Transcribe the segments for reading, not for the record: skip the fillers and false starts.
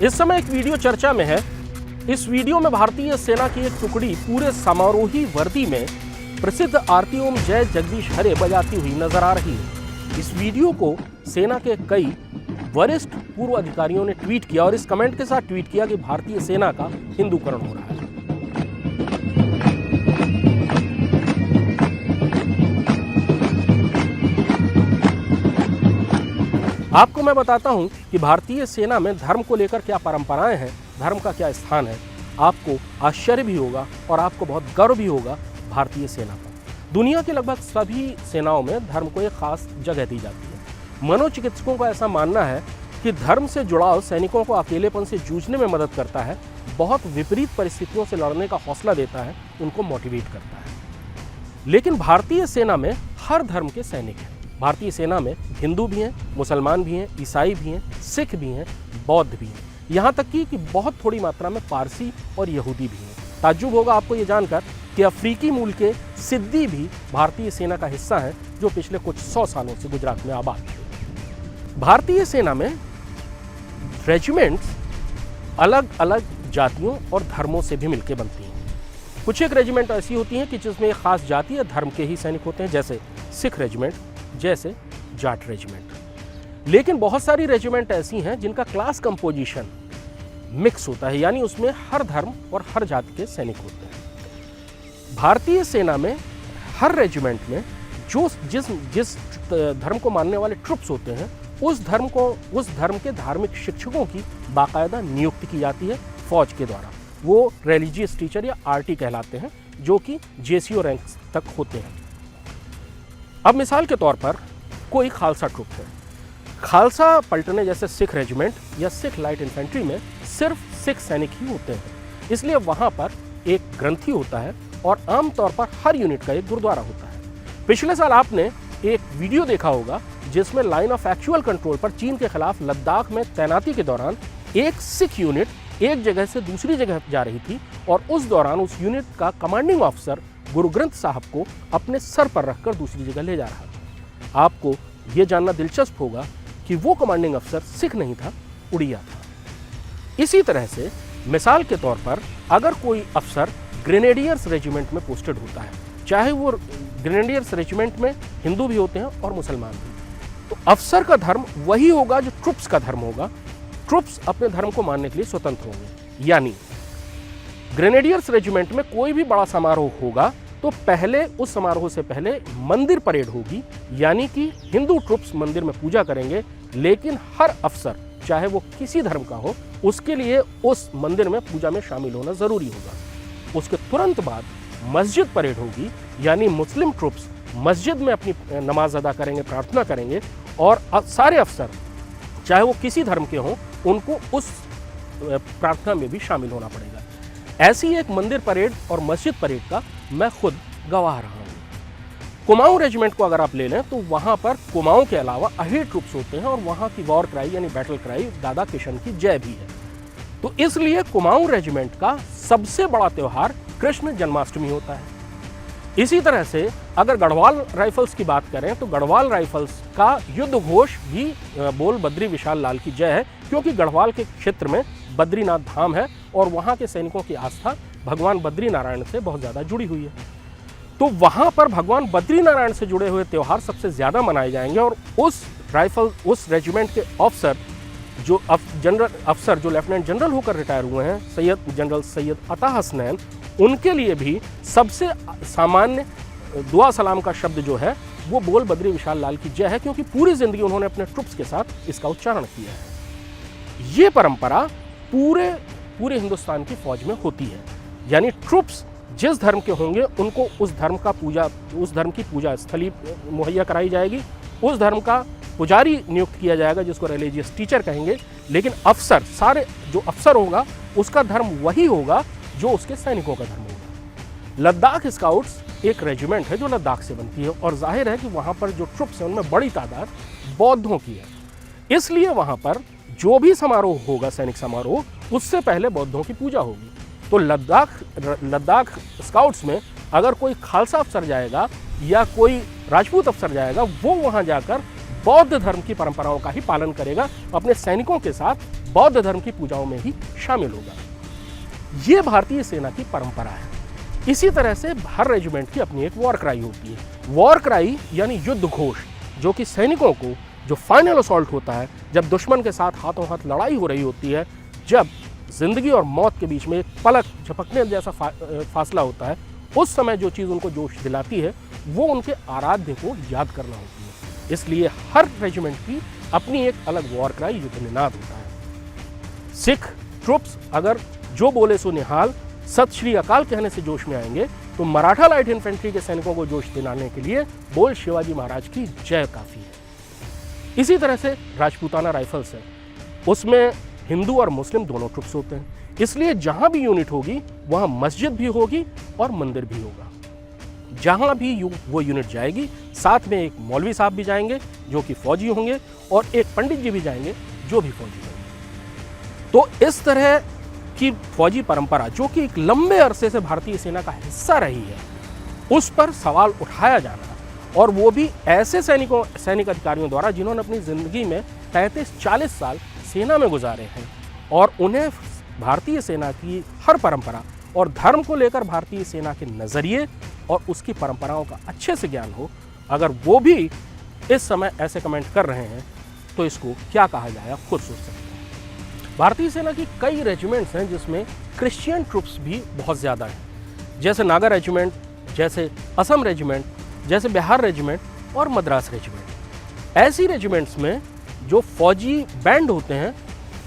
इस समय एक वीडियो चर्चा में है। इस वीडियो में भारतीय सेना की एक टुकड़ी पूरे समारोही वर्दी में प्रसिद्ध आरती ओम जय जगदीश हरे बजाती हुई नजर आ रही है। इस वीडियो को सेना के कई वरिष्ठ पूर्व अधिकारियों ने ट्वीट किया और इस कमेंट के साथ ट्वीट किया कि भारतीय सेना का हिंदूकरण हो रहा है। आपको मैं बताता हूं कि भारतीय सेना में धर्म को लेकर क्या परंपराएं हैं, धर्म का क्या स्थान है। आपको आश्चर्य भी होगा और आपको बहुत गर्व भी होगा भारतीय सेना पर। दुनिया के लगभग सभी सेनाओं में धर्म को एक खास जगह दी जाती है। मनोचिकित्सकों का ऐसा मानना है कि धर्म से जुड़ाव सैनिकों को अकेलेपन से जूझने में मदद करता है, बहुत विपरीत परिस्थितियों से लड़ने का हौसला देता है, उनको मोटिवेट करता है। लेकिन भारतीय सेना में हर धर्म के सैनिक हैं। भारतीय सेना में हिंदू भी हैं, मुसलमान भी हैं, ईसाई भी हैं, सिख भी हैं, बौद्ध भी हैं, यहाँ तक कि बहुत थोड़ी मात्रा में पारसी और यहूदी भी हैं। ताज्जुब होगा आपको ये जानकर कि अफ्रीकी मूल के सिद्दी भी भारतीय सेना का हिस्सा हैं, जो पिछले कुछ 100 सालों से गुजरात में आबाद थे। भारतीय सेना में रेजिमेंट्स अलग अलग जातियों और धर्मों से भी मिलकर बनती हैं। कुछ एक रेजिमेंट ऐसी होती हैं कि जिसमें एक खास जाति या धर्म के ही सैनिक होते हैं, जैसे सिख रेजिमेंट, जैसे जाट रेजिमेंट। लेकिन बहुत सारी रेजिमेंट ऐसी हैं जिनका क्लास कंपोजिशन मिक्स होता है, यानी उसमें हर धर्म और हर जाति के सैनिक होते हैं। भारतीय सेना में हर रेजिमेंट में जिस धर्म को मानने वाले ट्रुप्स होते हैं, उस धर्म के धार्मिक शिक्षकों की बाकायदा नियुक्ति की जाती है फौज के द्वारा। वो रिलीजियस टीचर या आरटी कहलाते हैं, जो कि जेसीओ रैंक तक होते हैं। अब मिसाल के तौर पर कोई खालसा ट्रुप है। खालसा पलटने जैसे सिख रेजिमेंट या सिख लाइट इन्फेंट्री में सिर्फ सिख सैनिक ही होते हैं, इसलिए वहाँ पर एक ग्रंथी होता है और आमतौर पर हर यूनिट का एक गुरुद्वारा होता है। पिछले साल आपने एक वीडियो देखा होगा जिसमें लाइन ऑफ एक्चुअल कंट्रोल पर चीन के खिलाफ लद्दाख में तैनाती के दौरान एक सिख यूनिट एक जगह से दूसरी जगह जा रही थी और उस दौरान उस यूनिट का कमांडिंग ऑफिसर गुरु ग्रंथ साहब को अपने सर पर रखकर दूसरी जगह ले जा रहा था। आपको यह जानना दिलचस्प होगा कि वो कमांडिंग अफसर सिख नहीं था, उड़िया था। इसी तरह से मिसाल के तौर पर अगर कोई अफसर ग्रेनेडियर्स रेजिमेंट में पोस्टेड होता है, चाहे वो ग्रेनेडियर्स रेजिमेंट में हिंदू भी होते हैं और मुसलमान भी, तो अफसर का धर्म वही होगा जो ट्रुप्स का धर्म होगा। ट्रुप्स अपने धर्म को मानने के लिए स्वतंत्र होंगे। यानी ग्रेनेडियर्स रेजिमेंट में कोई भी बड़ा समारोह होगा तो पहले उस समारोह से पहले मंदिर परेड होगी, यानी कि हिंदू ट्रुप्स मंदिर में पूजा करेंगे, लेकिन हर अफसर चाहे वो किसी धर्म का हो, उसके लिए उस मंदिर में पूजा में शामिल होना जरूरी होगा। उसके तुरंत बाद मस्जिद परेड होगी, यानी मुस्लिम ट्रुप्स मस्जिद में अपनी नमाज अदा करेंगे, प्रार्थना करेंगे, और सारे अफसर चाहे वो किसी धर्म के हों, उनको उस प्रार्थना में भी शामिल होना पड़ेगा। ऐसी एक मंदिर परेड और मस्जिद परेड का मैं खुद गवाह रहा हूँ। कुमाऊं रेजिमेंट को अगर आप ले लें तो वहाँ पर कुमाऊं के अलावा अहिर ट्रुप्स होते हैं और वहाँ की वॉर क्राई यानी बैटल क्राई दादा किशन की जय भी है। तो इसलिए कुमाऊं रेजिमेंट का सबसे बड़ा त्यौहार कृष्ण जन्माष्टमी होता है। इसी तरह से अगर गढ़वाल राइफल्स की बात करें तो गढ़वाल राइफल्स का युद्ध घोष भी बोल बद्री विशाल लाल की जय है, क्योंकि गढ़वाल के क्षेत्र में बद्रीनाथ धाम है और वहाँ के सैनिकों की आस्था भगवान बद्री नारायण से बहुत ज़्यादा जुड़ी हुई है। तो वहाँ पर भगवान बद्री नारायण से जुड़े हुए त्यौहार सबसे ज़्यादा मनाए जाएंगे और उस रेजिमेंट के अफसर जो लेफ्टिनेंट जनरल होकर रिटायर हुए हैं, जनरल सैयद अता हसनैन, उनके लिए भी सबसे सामान्य दुआ सलाम का शब्द जो है वो बोल बद्री विशाल लाल की जय है, क्योंकि पूरी जिंदगी उन्होंने अपने ट्रुप्स के साथ इसका उच्चारण किया है। ये परंपरा पूरे हिंदुस्तान की फौज में होती है, यानी ट्रुप्स जिस धर्म के होंगे उनको उस धर्म की पूजा स्थली मुहैया कराई जाएगी, उस धर्म का पुजारी नियुक्त किया जाएगा जिसको रिलीजियस टीचर कहेंगे, लेकिन जो अफसर होगा उसका धर्म वही होगा जो उसके सैनिकों का धर्म होगा। लद्दाख स्काउट्स एक रेजिमेंट है जो लद्दाख से बनती है और जाहिर है कि वहाँ पर जो ट्रुप्स हैं उनमें बड़ी तादाद बौद्धों की है, इसलिए वहाँ पर जो भी समारोह होगा, सैनिक समारोह, उससे पहले बौद्धों की पूजा होगी। तो लद्दाख स्काउट्स में अगर कोई खालसा अफसर जाएगा या कोई राजपूत अफसर जाएगा, वो वहाँ जाकर बौद्ध धर्म की परंपराओं का ही पालन करेगा, अपने सैनिकों के साथ बौद्ध धर्म की पूजाओं में भी शामिल होगा। ये भारतीय सेना की परंपरा है। इसी तरह से हर रेजिमेंट की अपनी एक वॉर क्राई होती है। वॉर क्राई यानी युद्ध घोष, जो कि सैनिकों को जो फाइनल असॉल्ट होता है, जब दुश्मन के साथ हाथों हाथ लड़ाई हो रही होती है, जब जिंदगी और मौत के बीच में एक पलक झपकने जैसा फासला होता है, उस समय जो चीज़ उनको जोश दिलाती है वो उनके आराध्य को याद करना होती है। इसलिए हर रेजिमेंट की अपनी एक अलग वॉर क्राई युद्ध निनाद होता है। सिख ट्रुप्स अगर जो बोले सो निहाल, सत श्री अकाल कहने से जोश में आएंगे, तो मराठा लाइट इन्फेंट्री के सैनिकों को जोश दिलाने के लिए बोल शिवाजी महाराज की जय काफी है। इसी तरह से राजपूताना राइफल्स है, उसमें हिंदू और मुस्लिम दोनों ट्रुप्स होते हैं। इसलिए जहां भी यूनिट होगी वहां मस्जिद भी होगी और मंदिर भी होगा। जहां भी वो यूनिट जाएगी, साथ में एक मौलवी साहब भी जाएंगे जो कि फौजी होंगे, और एक पंडित जी भी जाएंगे जो भी फौजी होंगे। तो इस तरह की फौजी परंपरा, जो कि एक लंबे अरसे से भारतीय सेना का हिस्सा रही है, उस पर सवाल उठाया जा रहा है, और वो भी ऐसे सैनिक अधिकारियों द्वारा जिन्होंने अपनी जिंदगी में 35-40 साल सेना में गुजारे हैं, और उन्हें भारतीय सेना की हर परंपरा और धर्म को लेकर भारतीय सेना के नज़रिए और उसकी परंपराओं का अच्छे से ज्ञान हो। अगर वो भी इस समय ऐसे कमेंट कर रहे हैं तो इसको क्या कहा जाए, आप खुद सोच सकते हैं। भारतीय सेना की कई रेजिमेंट्स हैं जिसमें क्रिश्चियन ट्रुप्स भी बहुत ज़्यादा हैं, जैसे नागा रेजिमेंट, जैसे असम रेजिमेंट, जैसे बिहार रेजिमेंट और मद्रास रेजिमेंट। ऐसी रेजिमेंट्स में जो फौजी बैंड होते हैं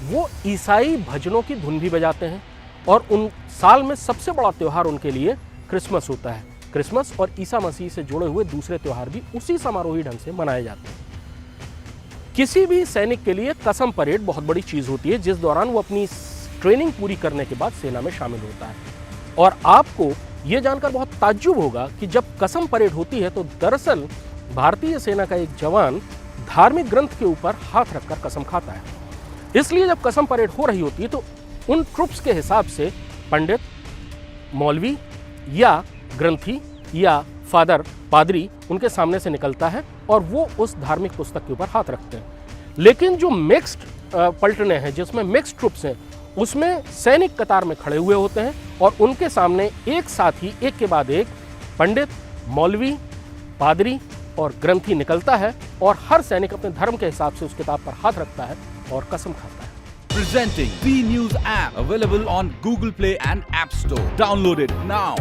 वो ईसाई भजनों की धुन भी बजाते हैं, और उन साल में सबसे बड़ा त्यौहार उनके लिए क्रिसमस होता है। क्रिसमस और ईसा मसीह से जुड़े हुए दूसरे त्यौहार भी उसी समारोही ढंग से मनाए जाते हैं। किसी भी सैनिक के लिए कसम परेड बहुत बड़ी चीज़ होती है, जिस दौरान वो अपनी ट्रेनिंग पूरी करने के बाद सेना में शामिल होता है। और आपको ये जानकर बहुत ताज्जुब होगा कि जब कसम परेड होती है तो दरअसल भारतीय सेना का एक जवान धार्मिक ग्रंथ के ऊपर हाथ रखकर कसम खाता है। इसलिए जब कसम परेड हो रही होती है तो उन ट्रुप्स के हिसाब से पंडित, मौलवी या ग्रंथी या फादर, पादरी उनके सामने से निकलता है और वो उस धार्मिक पुस्तक के ऊपर हाथ रखते हैं। लेकिन जो मिक्स्ड पलटने हैं, जिसमें मिक्स्ड ट्रुप्स हैं, उसमें सैनिक कतार में खड़े हुए होते हैं और उनके सामने एक साथ ही एक के बाद एक पंडित, मौलवी, पादरी और ग्रंथी निकलता है, और हर सैनिक अपने धर्म के हिसाब से उस किताब पर हाथ रखता है और कसम खाता है। Presenting B News app, available on Google Play and App Store. Download it now.